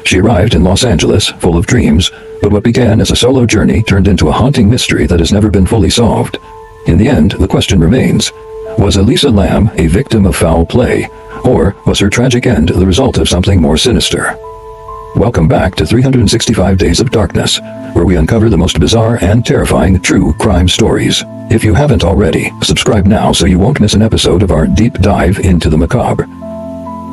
She arrived in Los Angeles, full of dreams, but what began as a solo journey turned into a haunting mystery that has never been fully solved. In the end, the question remains, was Elisa Lam a victim of foul play, or was her tragic end the result of something more sinister? Welcome back to 365 Days of Darkness, where we uncover the most bizarre and terrifying true crime stories. If you haven't already, subscribe now so you won't miss an episode of our deep dive into the macabre.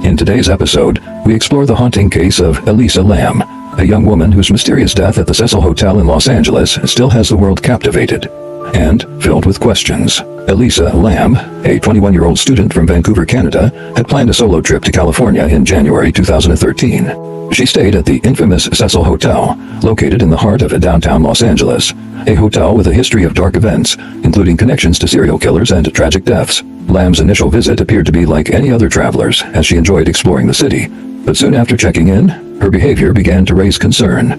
In today's episode, we explore the haunting case of Elisa Lam, a young woman whose mysterious death at the Cecil Hotel in Los Angeles still has the world captivated and filled with questions. Elisa Lam, a 21-year-old student from Vancouver, Canada, had planned a solo trip to California in January 2013. She stayed at the infamous Cecil Hotel, located in the heart of downtown Los Angeles, a hotel with a history of dark events, including connections to serial killers and tragic deaths. Lam's initial visit appeared to be like any other travelers, as she enjoyed exploring the city. But soon after checking in, her behavior began to raise concern.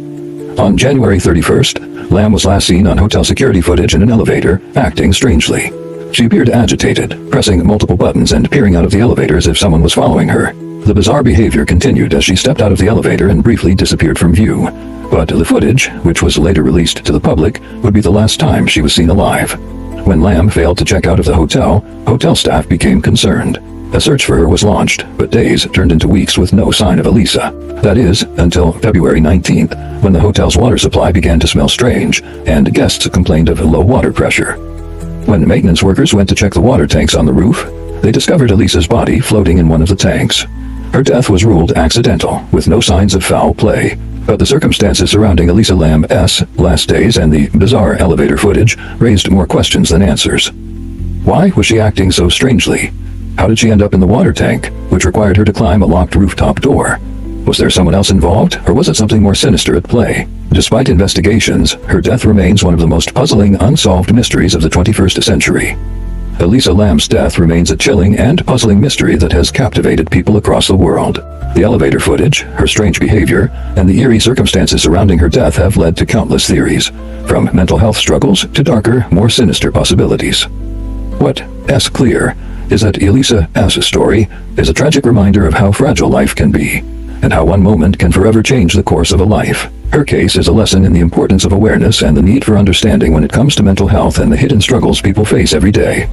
On January 31st, Lam was last seen on hotel security footage in an elevator, acting strangely. She appeared agitated, pressing multiple buttons and peering out of the elevator as if someone was following her. The bizarre behavior continued as she stepped out of the elevator and briefly disappeared from view. But the footage, which was later released to the public, would be the last time she was seen alive. When Lam failed to check out of the hotel, hotel staff became concerned. A search for her was launched, but days turned into weeks with no sign of Elisa. That is, until February 19th, when the hotel's water supply began to smell strange, and guests complained of low water pressure. When maintenance workers went to check the water tanks on the roof, they discovered Elisa's body floating in one of the tanks. Her death was ruled accidental, with no signs of foul play. But the circumstances surrounding Elisa Lam's last days and the bizarre elevator footage raised more questions than answers. Why was she acting so strangely? How did she end up in the water tank, which required her to climb a locked rooftop door? Was there someone else involved, or was it something more sinister at play? Despite investigations, her death remains one of the most puzzling, unsolved mysteries of the 21st century. Elisa Lam's death remains a chilling and puzzling mystery that has captivated people across the world. The elevator footage, her strange behavior, and the eerie circumstances surrounding her death have led to countless theories, from mental health struggles to darker, more sinister possibilities. What's clear is that Elisa's story is a tragic reminder of how fragile life can be, and how one moment can forever change the course of a life. Her case is a lesson in the importance of awareness and the need for understanding when it comes to mental health and the hidden struggles people face every day.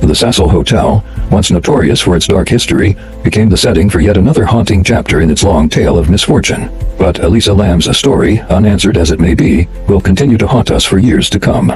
The Cecil Hotel, once notorious for its dark history, became the setting for yet another haunting chapter in its long tale of misfortune. But Elisa Lam's story, unanswered as it may be, will continue to haunt us for years to come.